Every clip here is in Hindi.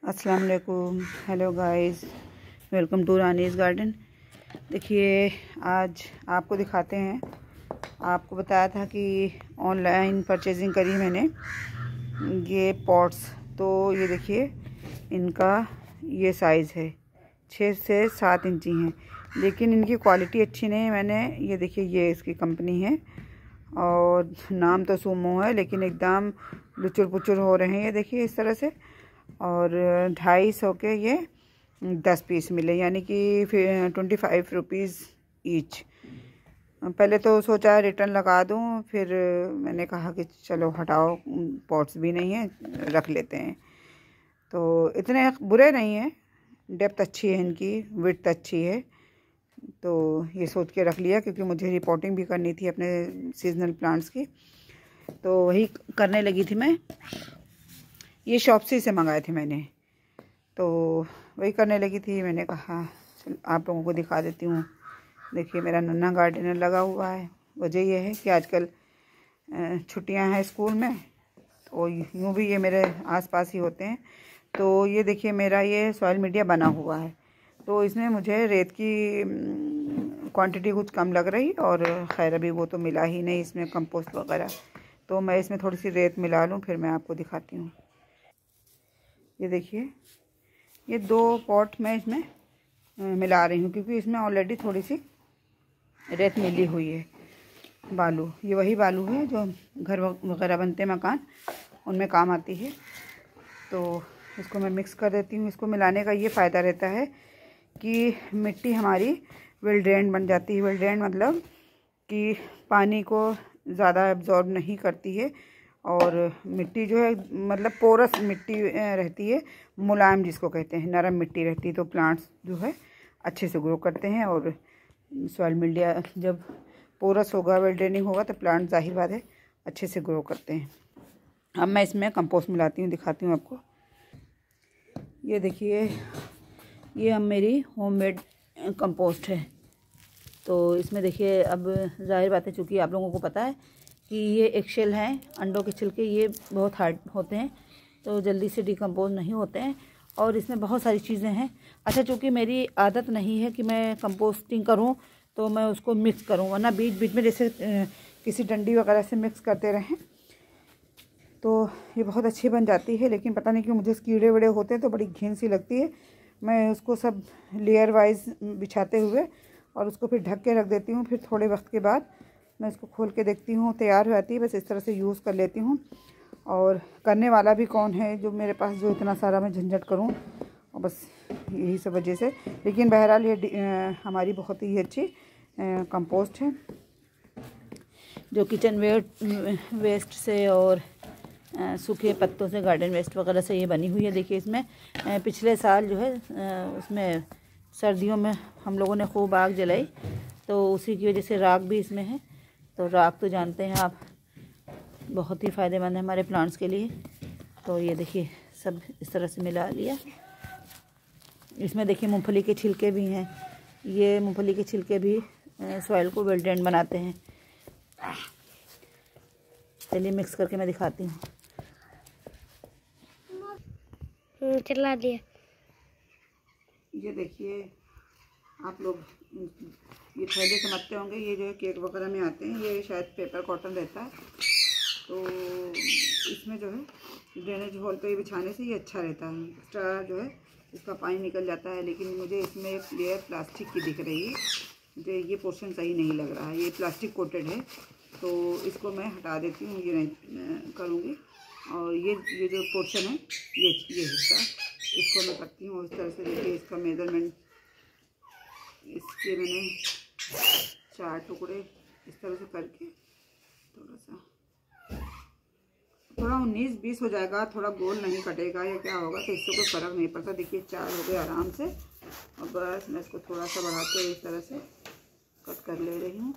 अस्सलाम वालेकुम। Hello guys, welcome to Rani's garden. देखिए आज आपको दिखाते हैं। आपको बताया था कि ऑनलाइन परचेजिंग करी मैंने ये पॉट्स। तो ये देखिए इनका ये साइज़ है 6 से 7 इंची हैं, लेकिन इनकी क्वालिटी अच्छी नहीं है। मैंने ये देखिए ये इसकी कंपनी है और नाम तो सूमो है, लेकिन एकदम लुचुर पुचुर हो रहे हैं। ये देखिए इस तरह से। और 250 के ये 10 पीस मिले, यानी कि फिर 25 रुपीज़ ईच। पहले तो सोचा रिटर्न लगा दूं, फिर मैंने कहा कि चलो हटाओ, पॉट्स भी नहीं है, रख लेते हैं। तो इतने बुरे नहीं हैं, डेप्थ अच्छी है इनकी, विड्थ अच्छी है। तो ये सोच के रख लिया, क्योंकि मुझे रिपोर्टिंग भी करनी थी अपने सीजनल प्लांट्स की। तो वही करने लगी थी मैं। ये शॉप्सी से मंगाए थे मैंने, तो वही करने लगी थी। मैंने कहा चल आप लोगों को दिखा देती हूँ। देखिए मेरा नन्हा गार्डनर लगा हुआ है। वजह यह है कि आजकल छुट्टियां हैं स्कूल में, तो यूँ भी ये मेरे आसपास ही होते हैं। तो ये देखिए मेरा ये सॉइल मीडिया बना हुआ है, तो इसमें मुझे रेत की क्वांटिटी कुछ कम लग रही, और खैर अभी वो तो मिला ही नहीं इसमें कंपोस्ट वगैरह। तो मैं इसमें थोड़ी सी रेत मिला लूँ, फिर मैं आपको दिखाती हूँ। ये देखिए ये 2 पॉट मैं इसमें मिला रही हूँ, क्योंकि इसमें ऑलरेडी थोड़ी सी रेत मिली हुई है। बालू, ये वही बालू है जो घर वगैरह बनते हैं मकान, उनमें काम आती है। तो इसको मैं मिक्स कर देती हूँ। इसको मिलाने का ये फ़ायदा रहता है कि मिट्टी हमारी वेल ड्रेन्ड बन जाती है। वेल ड्रेन्ड मतलब कि पानी को ज़्यादा एब्जॉर्ब नहीं करती है, और मिट्टी जो है मतलब पोरस मिट्टी रहती है, मुलायम जिसको कहते हैं, नरम मिट्टी रहती है। तो प्लांट्स जो है अच्छे से ग्रो करते हैं। और सॉइल मीडिया जब पोरस होगा, वेल ड्रेनिंग होगा, तो प्लांट जाहिर बात है अच्छे से ग्रो करते हैं। अब मैं इसमें कंपोस्ट मिलाती हूँ, दिखाती हूँ आपको। ये देखिए ये अब मेरी होममेड कंपोस्ट है। तो इसमें देखिए अब जाहिर बात है, चूँकि आप लोगों को पता है कि ये एगशेल हैं, अंडों के छिलके, ये बहुत हार्ड होते हैं, तो जल्दी से डिकम्पोज नहीं होते हैं। और इसमें बहुत सारी चीज़ें हैं। अच्छा, चूँकि मेरी आदत नहीं है कि मैं कंपोस्टिंग करूं, तो मैं उसको मिक्स करूं, वरना बीच बीच में जैसे किसी डंडी वगैरह से मिक्स करते रहें तो ये बहुत अच्छी बन जाती है। लेकिन पता नहीं क्यों मुझे कीड़े वीड़े होते हैं तो बड़ी घिन सी लगती है। मैं उसको सब लेयर वाइज बिछाते हुए और उसको फिर ढक के रख देती हूँ। फिर थोड़े वक्त के बाद मैं इसको खोल के देखती हूँ, तैयार हो जाती है। बस इस तरह से यूज़ कर लेती हूँ। और करने वाला भी कौन है जो मेरे पास, जो इतना सारा मैं झंझट करूँ, और बस यही सब वजह से। लेकिन बहरहाल ये हमारी बहुत ही अच्छी कंपोस्ट है, जो किचन वेस्ट से और सूखे पत्तों से, गार्डन वेस्ट वगैरह से ये बनी हुई है। देखिए इसमें पिछले साल जो है उसमें सर्दियों में हम लोगों ने खूब आग जलाई, तो उसी की वजह से राख भी इसमें है। तो राख तो जानते हैं आप, बहुत ही फ़ायदेमंद है हमारे प्लांट्स के लिए। तो ये देखिए सब इस तरह से मिला लिया। इसमें देखिए मूंगफली के छिलके भी हैं। ये मूंगफली के छिलके भी सॉइल को वेल ड्रेन्ड बनाते हैं। चलिए मिक्स करके मैं दिखाती हूँ। चला दिया। ये देखिए आप लोग ये थैले समझते होंगे, ये जो है केक वगैरह में आते हैं, ये शायद पेपर कॉटन रहता है। तो इसमें जो है ड्रेनेज होल पे बिछाने से ये अच्छा रहता है। एक्स्ट्रा जो है इसका पानी निकल जाता है। लेकिन मुझे इसमें एक लेयर प्लास्टिक की दिख रही है, मुझे ये पोर्शन सही नहीं लग रहा है। ये प्लास्टिक कोटेड है, तो इसको मैं हटा देती हूँ, ये नहीं करूँगी। और ये जो पोर्शन है, ये हिस्सा, इसको मैं करती हूँ इस तरह से। देखिए इसका मेजरमेंट, इसके मैंने 4 टुकड़े इस तरह से करके थोड़ा 19-20 हो जाएगा, थोड़ा गोल नहीं कटेगा या क्या होगा, तो इससे कोई फ़र्क नहीं पड़ता। देखिए 4 हो गए आराम से। और बस मैं इसको थोड़ा सा बढ़ाते हुए इस तरह से कट कर ले रही हूँ।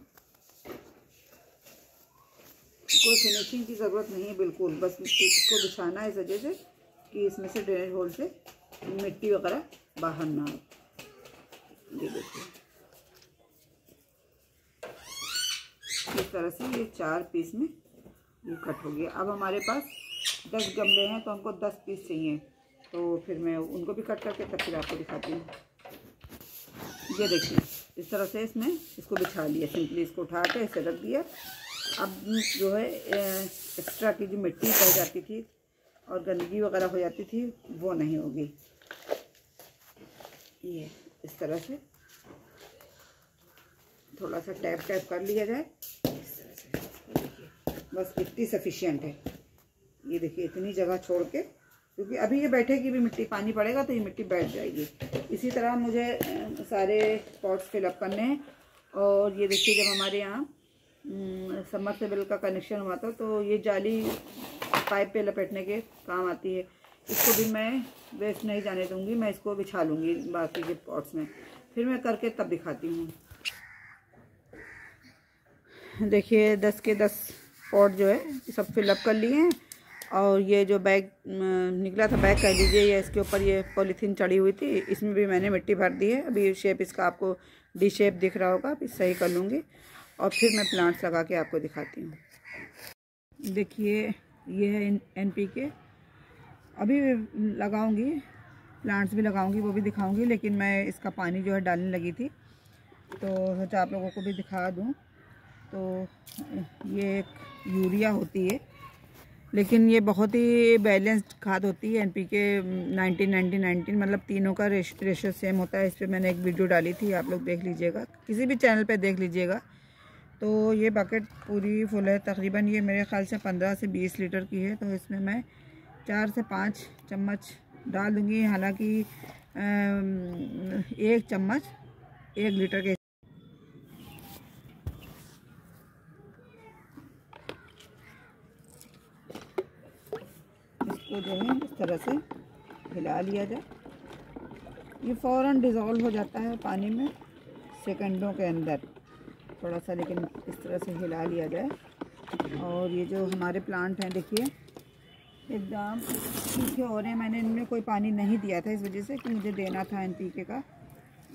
कोई फिनिशिंग की ज़रूरत नहीं है बिल्कुल, बस इसको बिछाना है इस वजह से कि इसमें से ड्रेनेज होल से मिट्टी वगैरह बाहर ना आए। ये देखिए इस तरह से ये 4 पीस में ये कट हो गया। अब हमारे पास 10 गमले हैं, तो हमको 10 पीस चाहिए। तो फिर मैं उनको भी कट करके तब फिर आपको दिखाती हूँ। ये देखिए इस तरह से इसमें इसको बिछा लिया, सिंपली इसको उठा के ऐसे रख दिया। अब जो है एक्स्ट्रा की जो मिट्टी पड़ जाती थी और गंदगी वगैरह हो जाती थी वो नहीं होगी। ये इस तरह से थोड़ा सा टैप टैप कर लिया जाए, इस तरह से देखिए, बस इतनी सफिशिएंट है। ये देखिए इतनी जगह छोड़ के, क्योंकि अभी ये बैठेगी भी मिट्टी, पानी पड़ेगा तो ये मिट्टी बैठ जाएगी। इसी तरह मुझे सारे पॉट्स फिलअप करने हैं। और ये देखिए जब हमारे यहाँ सबमर्सिबल का कनेक्शन हुआ था तो ये जाली पाइप पे लपेटने के काम आती है। इसको भी मैं वेस्ट नहीं जाने दूंगी, मैं इसको बिछा लूँगी बाकी के पॉट्स में, फिर मैं करके तब दिखाती हूँ। देखिए 10 के 10 पॉट जो है सब फिलअप कर लिए हैं। और ये जो बैग निकला था, बैग कह लीजिए, ये इसके ऊपर ये पॉलीथीन चढ़ी हुई थी, इसमें भी मैंने मिट्टी भर दी है। अभी शेप इसका आपको डी शेप दिख रहा होगा, अभी सही कर लूँगी और फिर मैं प्लांट्स लगा के आपको दिखाती हूँ। देखिए ये है NPK, अभी लगाऊंगी, प्लांट्स भी लगाऊंगी, वो भी दिखाऊंगी। लेकिन मैं इसका पानी जो है डालने लगी थी तो सोचा आप लोगों को भी दिखा दूँ। तो ये एक यूरिया होती है, लेकिन ये बहुत ही बैलेंस्ड खाद होती है। NPK 19-90-19, मतलब तीनों का रेशो सेम होता है। इस पर मैंने एक वीडियो डाली थी, आप लोग देख लीजिएगा, किसी भी चैनल पे देख लीजिएगा। तो ये बकेट पूरी फुल है, तकरीबन ये मेरे ख्याल से 15 से 20 लीटर की है। तो इसमें मैं 4 से 5 चम्मच डाल दूँगी। हालांकि 1 चम्मच 1 लीटर के। इसको जो है इस तरह से हिला लिया जाए। ये फ़ौरन डिज़ोल्व हो जाता है पानी में सेकंडों के अंदर, थोड़ा सा लेकिन इस तरह से हिला लिया जाए। और ये जो हमारे प्लांट हैं देखिए एकदम सूखे हो रहे हैं। मैंने इनमें कोई पानी नहीं दिया था इस वजह से कि मुझे देना था NPK का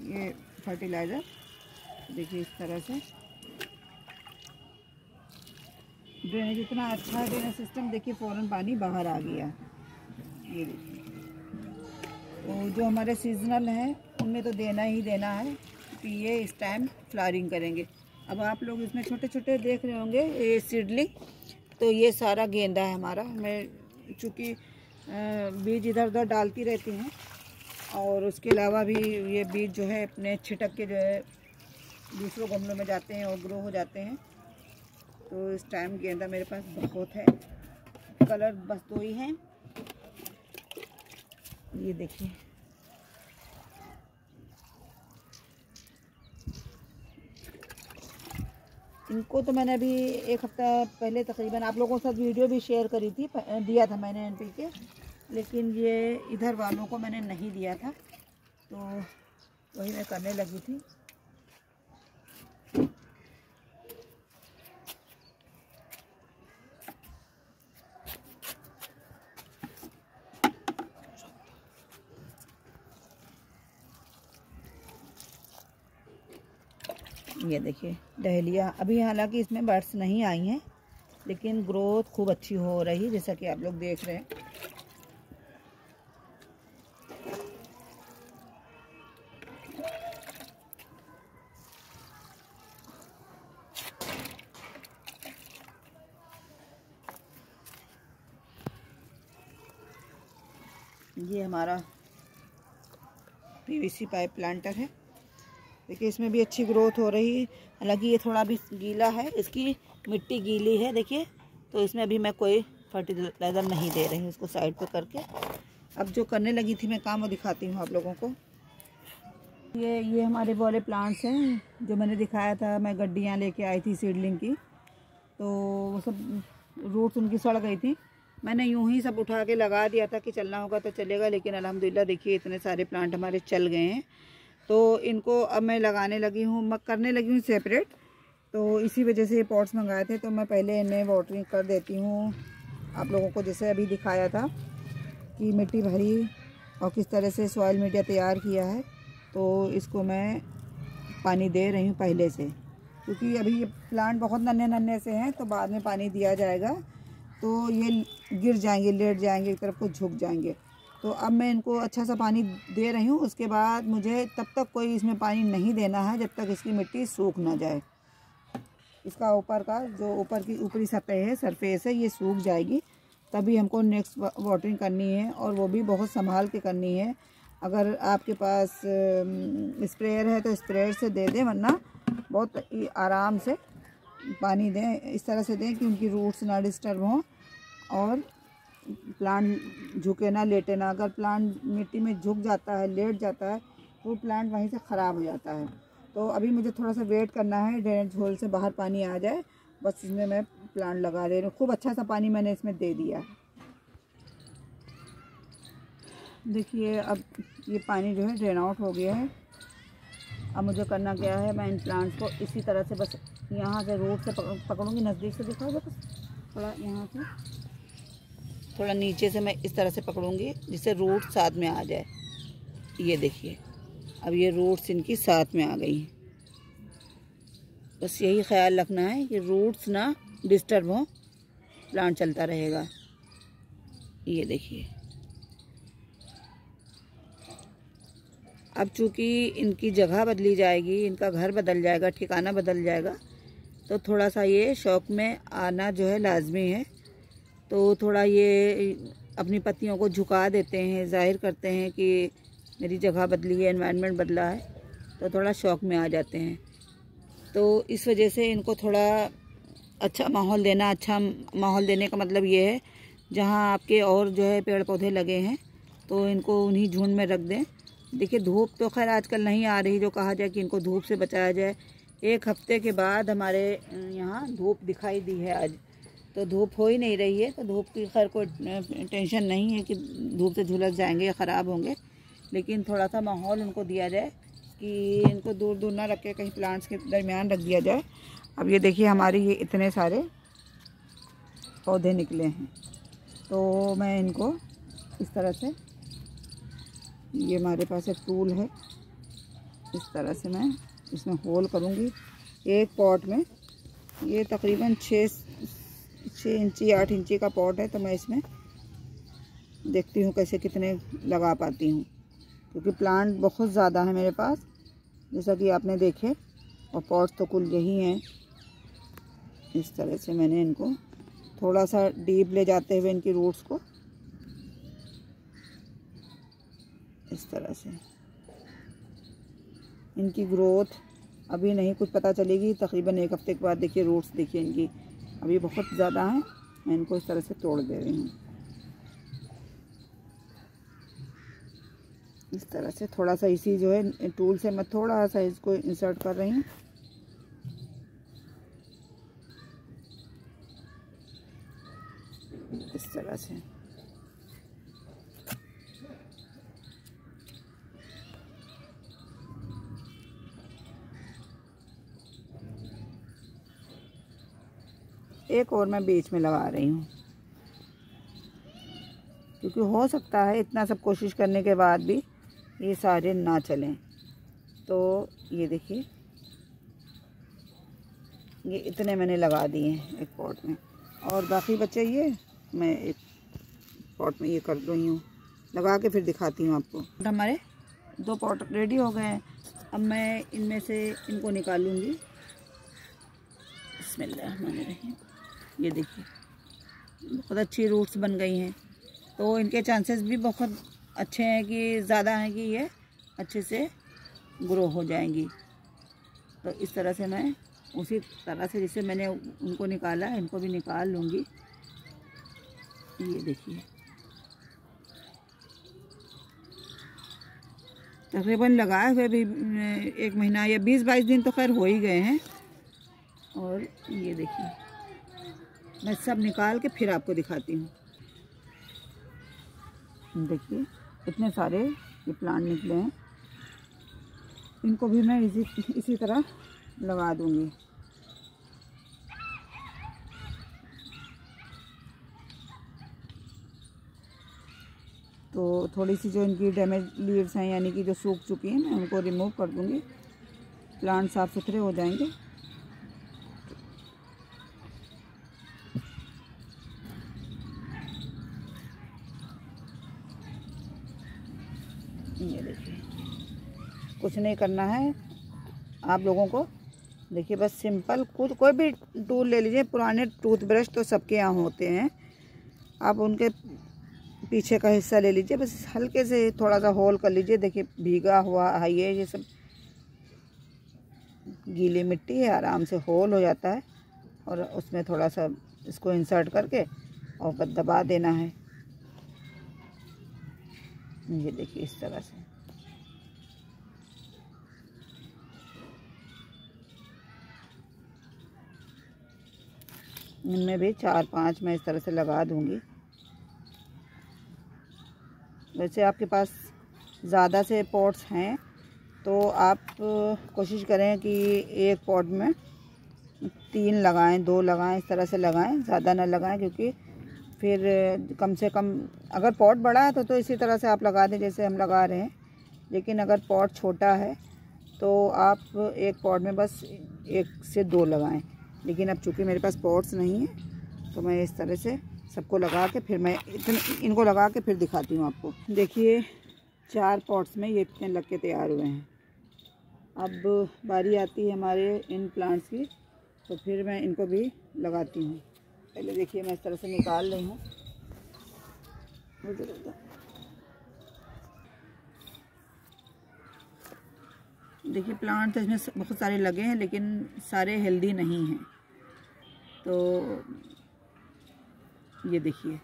ये फर्टिलाइज़र। देखिए इस तरह से ड्रेनेज इतना अच्छा है, ड्रेनेज सिस्टम। देखिए फ़ौरन पानी बाहर आ गया। ये देखिए, तो जो हमारे सीजनल हैं उनमें तो देना ही देना है कि ये इस टाइम फ्लावरिंग करेंगे। अब आप लोग इसमें छोटे छोटे देख रहे होंगे ये सीडलिंग, तो ये सारा गेंदा है हमारा। मैं चूँकि बीज इधर उधर डालती रहती हूँ और उसके अलावा भी ये बीज जो है अपने छिटक के जो है दूसरों गमलों में जाते हैं और ग्रो हो जाते हैं। तो इस टाइम गेंदा मेरे पास बहुत है, कलर बस 2 ही हैं। ये देखिए इनको तो मैंने अभी 1 हफ्ता पहले तकरीबन आप लोगों के साथ वीडियो भी शेयर करी थी, दिया था मैंने NPK, लेकिन ये इधर वालों को मैंने नहीं दिया था, तो वही मैं करने लगी थी। ये देखिए डहलिया, अभी हालांकि इसमें बर्ड्स नहीं आई हैं, लेकिन ग्रोथ खूब अच्छी हो रही, जैसा कि आप लोग देख रहे हैं। ये हमारा PVC पाइप प्लांटर है। देखिए इसमें भी अच्छी ग्रोथ हो रही है। हालांकि ये थोड़ा भी गीला है, इसकी मिट्टी गीली है देखिए, तो इसमें अभी मैं कोई फर्टिलाइज़र नहीं दे रही हूँ। इसको साइड पे करके अब जो करने लगी थी मैं काम, वो दिखाती हूँ आप लोगों को। ये हमारे वाले प्लांट्स हैं जो मैंने दिखाया था। मैं गड्डियाँ लेके आई थी सीडलिंग की, तो वो सब रूट्स उनकी सड़ गई थी। मैंने यूं ही सब उठा के लगा दिया था कि चलना होगा तो चलेगा, लेकिन अल्हम्दुलिल्लाह देखिए इतने सारे प्लांट हमारे चल गए हैं। तो इनको अब मैं लगाने लगी हूँ, करने लगी हूँ सेपरेट। तो इसी वजह से ये पॉट्स मंगाए थे, तो मैं पहले इन्हें वाटरिंग कर देती हूँ आप लोगों को, जैसे अभी दिखाया था कि मिट्टी भरी और किस तरह से सॉइल मीडिया तैयार किया है। तो इसको मैं पानी दे रही हूँ पहले से, क्योंकि अभी ये प्लांट बहुत नन्हे नन्हे से हैं, तो बाद में पानी दिया जाएगा तो ये गिर जाएंगे, लेट जाएंगे, एक तरफ को झुक जाएंगे। तो अब मैं इनको अच्छा सा पानी दे रही हूँ। उसके बाद मुझे तब तक कोई इसमें पानी नहीं देना है जब तक इसकी मिट्टी सूख ना जाए। इसका ऊपर का जो ऊपर की ऊपरी सतह है, सरफेस है, ये सूख जाएगी तभी हमको नेक्स्ट वाटरिंग करनी है, और वो भी बहुत संभाल के करनी है। अगर आपके पास स्प्रेयर है तो स्प्रेयर से दे दें, वरना बहुत आराम से पानी दें। इस तरह से दें कि उनकी रूट्स ना डिस्टर्ब हों और प्लांट झुके ना, लेटे ना। अगर प्लांट मिट्टी में झुक जाता है, लेट जाता है, तो प्लांट वहीं से ख़राब हो जाता है। तो अभी मुझे थोड़ा सा वेट करना है, ड्रेनेज होल से बाहर पानी आ जाए, बस इसमें मैं प्लांट लगा दे रही हूँ। खूब अच्छा सा पानी मैंने इसमें दे दिया। देखिए अब ये पानी जो है ड्रेन आउट हो गया है। अब मुझे करना क्या है, मैं इन प्लांट्स को इसी तरह से बस यहाँ से रूट से पकड़ूंगी। नज़दीक से दिखाओ बस, थोड़ा यहाँ से, थोड़ा नीचे से मैं इस तरह से पकड़ूंगी जिससे रूट साथ में आ जाए। ये देखिए अब ये रूट्स इनकी साथ में आ गई हैं। बस यही ख्याल रखना है कि रूट्स ना डिस्टर्ब हों, प्लांट चलता रहेगा। ये देखिए अब चूँकि इनकी जगह बदली जाएगी, इनका घर बदल जाएगा, ठिकाना बदल जाएगा, तो थोड़ा सा ये शौक में आना जो है लाजमी है। तो थोड़ा ये अपनी पत्तियों को झुका देते हैं, जाहिर करते हैं कि मेरी जगह बदली है, एनवायरनमेंट बदला है, तो थोड़ा शौक में आ जाते हैं। तो इस वजह से इनको थोड़ा अच्छा माहौल देना। अच्छा माहौल देने का मतलब ये है, जहाँ आपके और जो है पेड़ पौधे लगे हैं तो इनको उन्हीं झुंड में रख दें। देखिए धूप तो खैर आजकल नहीं आ रही जो कहा जाए कि इनको धूप से बचाया जाए। 1 हफ्ते के बाद हमारे यहाँ धूप दिखाई दी है आज, तो धूप हो ही नहीं रही है। तो धूप की खैर कोई टेंशन नहीं है कि धूप से झुलस जाएंगे या ख़राब होंगे, लेकिन थोड़ा सा माहौल उनको दिया जाए कि इनको दूर दूर ना रख के कहीं प्लांट्स के दरमियान रख दिया जाए। अब ये देखिए हमारी ये इतने सारे पौधे निकले हैं, तो मैं इनको इस तरह से, ये हमारे पास एक टूल है, इस तरह से मैं इसमें होल करूँगी। एक पॉट में ये तकरीबन 6 इंची 8 इंची का पॉट है, तो मैं इसमें देखती हूँ कैसे कितने लगा पाती हूँ, क्योंकि प्लांट बहुत ज़्यादा है मेरे पास जैसा कि आपने देखे, और पॉट्स तो कुल यही हैं। इस तरह से मैंने इनको थोड़ा सा डीप ले जाते हुए इनकी रूट्स को इस तरह से, इनकी ग्रोथ अभी नहीं कुछ पता चलेगी, तकरीबन 1 हफ्ते के बाद देखिए रूट्स देखिए इनकी अभी बहुत ज़्यादा हैं। मैं इनको इस तरह से तोड़ दे रही हूँ। इस तरह से थोड़ा सा इसी जो है टूल से मैं थोड़ा सा इसको इंसर्ट कर रही हूँ। इस तरह से एक और मैं बीच में लगा रही हूँ, क्योंकि हो सकता है इतना सब कोशिश करने के बाद भी ये सारे ना चलें। तो ये देखिए ये इतने मैंने लगा दिए हैं एक पॉट में, और बाकी बचे ये मैं एक पॉट में ये कर रही हूँ, लगा के फिर दिखाती हूँ आपको। हमारे 2 पॉट रेडी हो गए हैं। अब मैं इनमें से इनको निकालूंगी। बिस्मिल्लाहिर्रहमानिर्रहीम। ये देखिए बहुत अच्छी रूट्स बन गई हैं, तो इनके चांसेस भी बहुत अच्छे हैं कि ज़्यादा हैं कि ये अच्छे से ग्रो हो जाएंगी। तो इस तरह से मैं उसी तरह से जिससे मैंने उनको निकाला इनको भी निकाल लूँगी। ये देखिए तकरीबन लगाए हुए भी 1 महीना या 20-22 दिन तो खैर हो ही गए हैं। और ये देखिए मैं सब निकाल के फिर आपको दिखाती हूँ। देखिए इतने सारे ये प्लांट निकले हैं, इनको भी मैं इसी तरह लगा दूँगी। तो थोड़ी सी जो इनकी डैमेज लीव्स हैं यानी कि जो सूख चुकी हैं मैं उनको रिमूव कर दूँगी, प्लांट साफ़ सुथरे हो जाएंगे। ये देखिए, कुछ नहीं करना है आप लोगों को। देखिए बस सिंपल कोई भी टूल ले लीजिए। पुराने टूथब्रश तो सबके यहाँ होते हैं, आप उनके पीछे का हिस्सा ले लीजिए, बस हल्के से थोड़ा सा होल कर लीजिए। देखिए भीगा हुआ है ये सब गीली मिट्टी है, आराम से होल हो जाता है और उसमें थोड़ा सा इसको इंसर्ट करके और बस दबा देना है। ये देखिए इस तरह से। इनमें भी 4-5 मैं इस तरह से लगा दूंगी। वैसे आपके पास ज़्यादा से पॉट्स हैं तो आप कोशिश करें कि एक पॉट में 3 लगाएं, 2 लगाएं, इस तरह से लगाएं, ज़्यादा ना लगाएं, क्योंकि फिर कम से कम अगर पॉट बड़ा है तो इसी तरह से आप लगा दें जैसे हम लगा रहे हैं। लेकिन अगर पॉट छोटा है तो आप एक पॉट में बस 1 से 2 लगाएं। लेकिन अब चूँकि मेरे पास पॉट्स नहीं है तो मैं इस तरह से सबको लगा के फिर मैं इनको लगा के फिर दिखाती हूँ आपको। देखिए 4 पॉट्स में ये इतने लग के तैयार हुए हैं। अब बारी आती है हमारे इन प्लांट्स की, तो फिर मैं इनको भी लगाती हूँ। पहले देखिए मैं इस तरह से निकाल रही हूँ। देखिए प्लांट तो इसमें बहुत सारे लगे हैं लेकिन सारे हेल्दी नहीं हैं। तो ये देखिए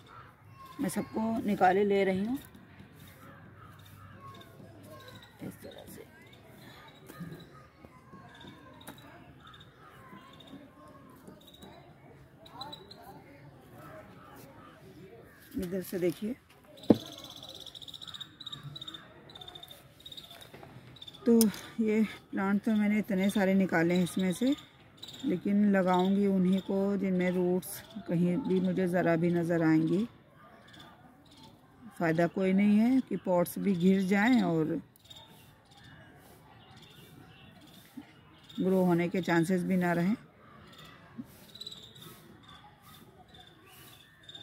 मैं सबको निकाले ले रही हूँ इस तरह से। इधर से देखिए, तो ये प्लांट तो मैंने इतने सारे निकाले हैं इसमें से, लेकिन लगाऊंगी उन्हीं को जिनमें रूट्स कहीं भी मुझे ज़रा भी नज़र आएंगी। फ़ायदा कोई नहीं है कि पॉट्स भी घिर जाएं और ग्रो होने के चांसेस भी ना रहें।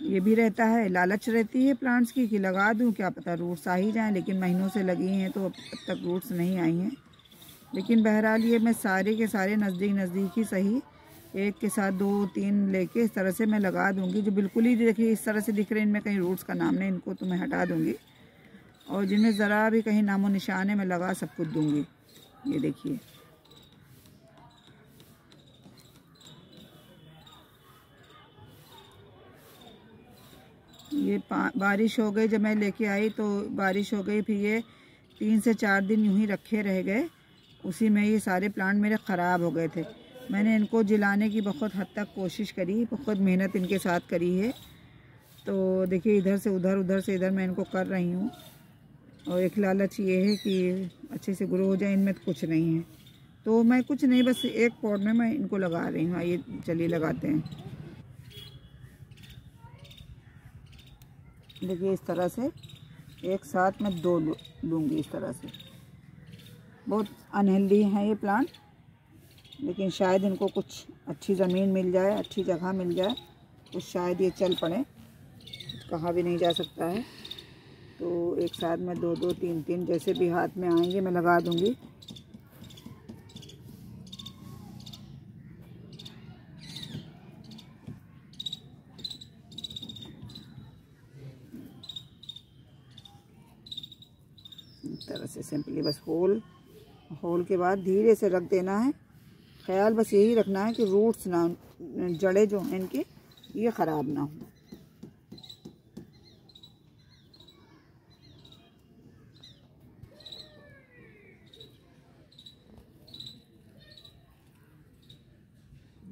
ये भी रहता है, लालच रहती है प्लांट्स की कि लगा दूं, क्या पता रूट्स आ ही जाएं, लेकिन महीनों से लगी हैं तो अब तक रूट्स नहीं आई हैं। लेकिन बहरहाल ये मैं सारे के सारे नज़दीक ही सही, एक के साथ 2-3 लेके इस तरह से मैं लगा दूंगी। जो बिल्कुल ही देखिए इस तरह से दिख रहे हैं, इनमें कहीं रूट्स का नाम नहीं, इनको तो मैं हटा दूंगी। और जिनमें ज़रा भी कहीं नामो निशान है मैं लगा सब कुछ दूंगी। ये देखिए ये बारिश हो गई, जब मैं लेके आई तो बारिश हो गई, फिर ये 3 से 4 दिन यूं ही रखे रह गए, उसी में ये सारे प्लांट मेरे ख़राब हो गए थे। मैंने इनको जिलाने की बहुत हद तक कोशिश करी, बहुत मेहनत इनके साथ करी है। तो देखिए इधर से उधर, उधर से इधर मैं इनको कर रही हूँ। और एक लालच ये है कि अच्छे से ग्रो हो जाए, इनमें तो कुछ नहीं है। तो मैं कुछ नहीं, बस एक पॉट में मैं इनको लगा रही हूँ। आइए चलिए लगाते हैं। देखिए इस तरह से एक साथ मैं 2 लूँगी इस तरह से। बहुत अनहेल्दी हैं ये प्लांट, लेकिन शायद इनको कुछ अच्छी ज़मीन मिल जाए, अच्छी जगह मिल जाए तो शायद ये चल पड़े, कहा भी नहीं जा सकता है। तो एक साथ मैं 2-2, 3-3 जैसे भी हाथ में आएंगे मैं लगा दूँगी। इस तरह से सिंपली बस होल के बाद धीरे से रख देना है। ख्याल बस यही रखना है कि रूट्स ना, जड़ें जो हैं इनकी ये ख़राब ना हो।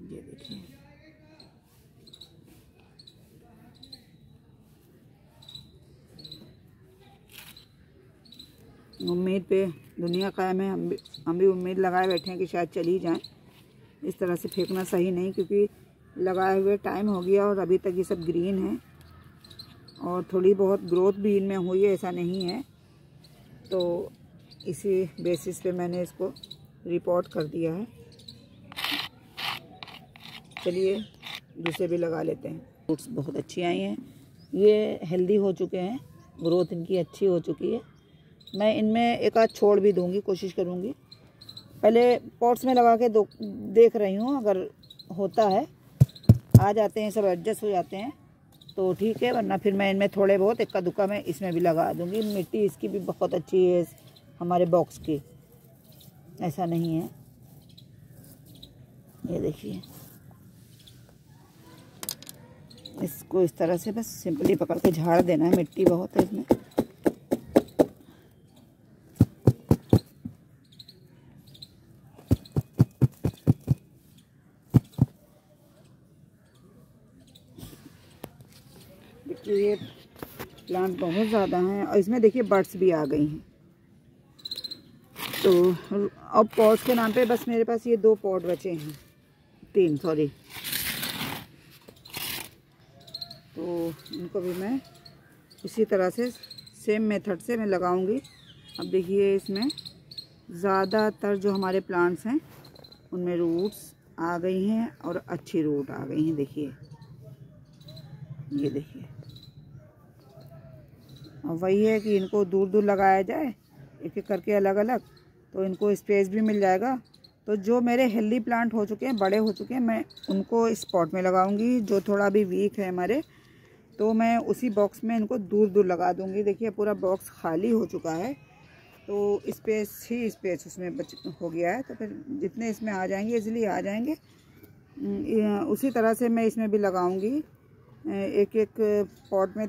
ये देखिए उम्मीद पे दुनिया कायम है। हम भी उम्मीद लगाए बैठे हैं कि शायद चली जाएं। इस तरह से फेंकना सही नहीं, क्योंकि लगाए हुए टाइम हो गया और अभी तक ये सब ग्रीन है और थोड़ी बहुत ग्रोथ भी इनमें हुई है, ऐसा नहीं है। तो इसी बेसिस पे मैंने इसको रिपोर्ट कर दिया है। चलिए दूसरे भी लगा लेते हैं। फ्रूट्स बहुत अच्छी आई हैं, ये हेल्दी हो चुके हैं, ग्रोथ इनकी अच्छी हो चुकी है। मैं इनमें एक आध छोड़ भी दूंगी, कोशिश करूंगी। पहले पॉट्स में लगा के देख रही हूँ, अगर होता है आ जाते हैं, सब एडजस्ट हो जाते हैं तो ठीक है, वरना फिर मैं इनमें थोड़े बहुत इक्का दुक्का मैं इसमें भी लगा दूंगी। मिट्टी इसकी भी बहुत अच्छी है हमारे बॉक्स की, ऐसा नहीं है। ये देखिए, इसको इस तरह से बस सिंपली पकड़ के झाड़ देना है, मिट्टी बहुत है इसमें। देखिए ये प्लांट बहुत ज़्यादा हैं और इसमें देखिए बर्ड्स भी आ गई हैं। तो अब पॉट्स के नाम पे बस मेरे पास ये 2 पॉट बचे हैं, 3 सॉरी। तो इनको भी मैं इसी तरह से सेम मेथड से मैं लगाऊंगी। अब देखिए इसमें ज़्यादातर जो हमारे प्लांट्स हैं उनमें रूट्स आ गई हैं और अच्छी रूट आ गई हैं। देखिए ये देखिए, और वही है कि इनको दूर दूर लगाया जाए एक एक करके अलग अलग, तो इनको स्पेस भी मिल जाएगा। तो जो मेरे हेल्दी प्लांट हो चुके हैं, बड़े हो चुके हैं, मैं उनको इस पॉट में लगाऊंगी। जो थोड़ा भी वीक है हमारे, तो मैं उसी बॉक्स में इनको दूर दूर लगा दूंगी। देखिए पूरा बॉक्स खाली हो चुका है, तो स्पेस ही स्पेस उसमें हो गया है। तो फिर जितने इसमें आ जाएंगे इजीली आ जाएंगे। उसी तरह से मैं इसमें भी लगाऊंगी, एक एक पॉट में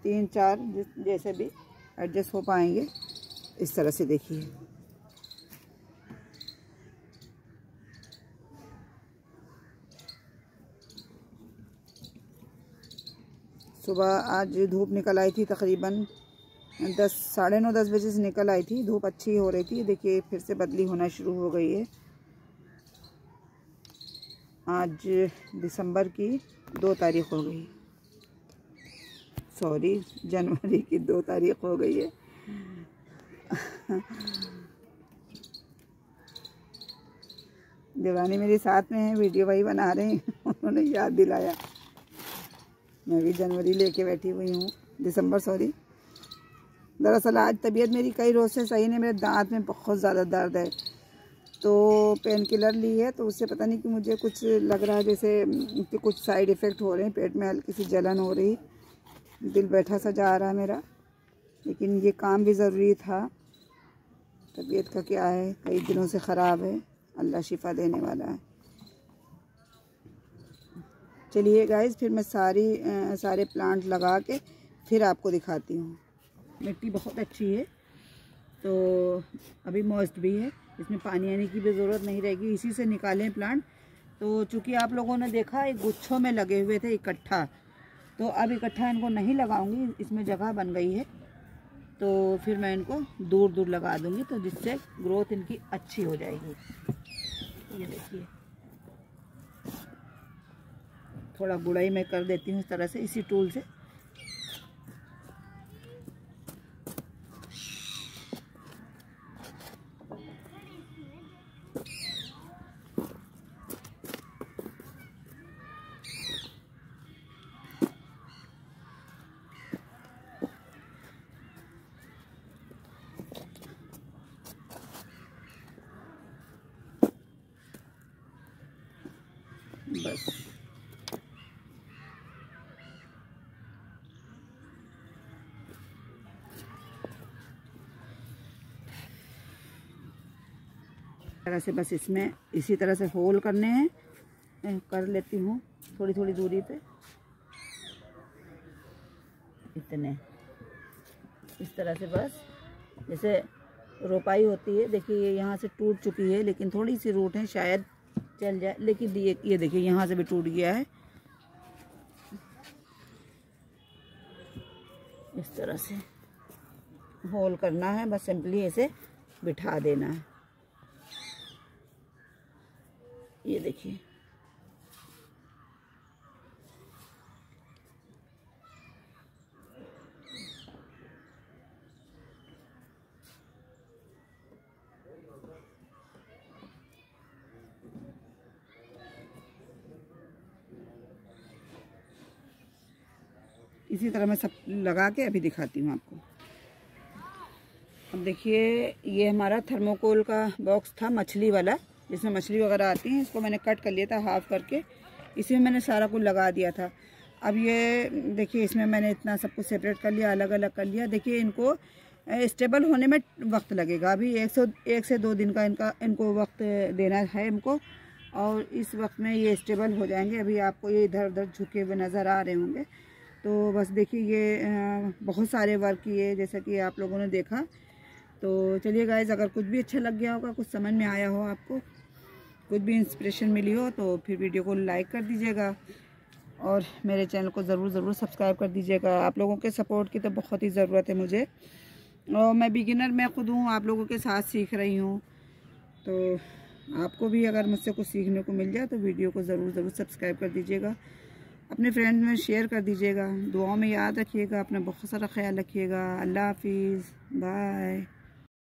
3-4 जैसे भी एडजस्ट हो पाएंगे, इस तरह से। देखिए सुबह आज धूप निकल आई थी, तकरीबन 10 साढ़े 9 10 बजे से निकल आई थी। धूप अच्छी हो रही थी। देखिए फिर से बदली होना शुरू हो गई है। आज दिसंबर की 2 तारीख हो गई, सॉरी जनवरी की 2 तारीख हो गई है। देवानी मेरे साथ में है, वीडियो वही बना रहे हैं, उन्होंने याद दिलाया। मैं भी जनवरी लेके बैठी हुई हूँ, दिसंबर सॉरी। दरअसल आज तबीयत मेरी कई रोज़ से सही नहीं, मेरे दांत में बहुत ज़्यादा दर्द है, तो पेन किलर ली है। तो उससे पता नहीं कि मुझे कुछ लग रहा है जैसे कि कुछ साइड इफ़ेक्ट हो रहे हैं, पेट में हल्की सी जलन हो रही, दिल बैठा सा जा रहा है मेरा। लेकिन ये काम भी ज़रूरी था, तबीयत का क्या है, कई दिनों से ख़राब है, अल्लाह शिफा देने वाला है। चलिए गाइस, फिर मैं सारे प्लांट लगा के फिर आपको दिखाती हूँ। मिट्टी बहुत अच्छी है, तो अभी मॉइस्ट भी है, इसमें पानी आने की भी ज़रूरत नहीं रहेगी। इसी से निकालें प्लांट। तो चूँकि आप लोगों ने देखा एक गुच्छों में लगे हुए थे इकट्ठा, तो अब इकट्ठा इनको नहीं लगाऊंगी, इसमें जगह बन गई है। तो फिर मैं इनको दूर दूर लगा दूंगी, तो जिससे ग्रोथ इनकी अच्छी हो जाएगी। ये देखिए, थोड़ा गुड़ाई मैं कर देती हूँ इस तरह से, इसी टूल से। बस तरह से, बस इसमें इसी तरह से होल करने हैं। कर लेती हूँ थोड़ी थोड़ी दूरी पे, इतने इस तरह से, बस जैसे रोपाई होती है। देखिए ये यहाँ से टूट चुकी है, लेकिन थोड़ी सी रूट है, शायद चल जाए। लेकिन ये देखिए यहाँ से भी टूट गया है। इस तरह से होल करना है, बस सिंपली ऐसे बिठा देना है। ये देखिए, इसी तरह मैं सब लगा के अभी दिखाती हूँ आपको। अब देखिए ये हमारा थर्मोकोल का बॉक्स था मछली वाला, जिसमें मछली वगैरह आती हैं। इसको मैंने कट कर लिया था हाफ करके, इसी में मैंने सारा कुछ लगा दिया था। अब ये देखिए इसमें मैंने इतना सब कुछ सेपरेट कर लिया, अलग अलग कर लिया। देखिए इनको स्टेबल होने में वक्त लगेगा, अभी 1 से 2 दिन का इनको वक्त देना है इनको, और इस वक्त में ये स्टेबल हो जाएंगे। अभी आपको ये इधर उधर झुके हुए नज़र आ रहे होंगे। तो बस देखिए ये बहुत सारे वर्क किए जैसा कि आप लोगों ने देखा। तो चलिए गाइस, अगर कुछ भी अच्छा लग गया होगा, कुछ समझ में आया हो, आपको कुछ भी इंस्पिरेशन मिली हो, तो फिर वीडियो को लाइक कर दीजिएगा और मेरे चैनल को ज़रूर सब्सक्राइब कर दीजिएगा। आप लोगों के सपोर्ट की तो बहुत ही ज़रूरत है मुझे, और मैं बिगिनर मैं खुद हूँ, आप लोगों के साथ सीख रही हूँ। तो आपको भी अगर मुझसे कुछ सीखने को मिल जाए तो वीडियो को ज़रूर सब्सक्राइब कर दीजिएगा, अपने फ्रेंड्स में शेयर कर दीजिएगा। दुआओं में याद रखिएगा, अपना बहुत सारा ख्याल रखिएगा। अल्लाह हाफिज़, बाय।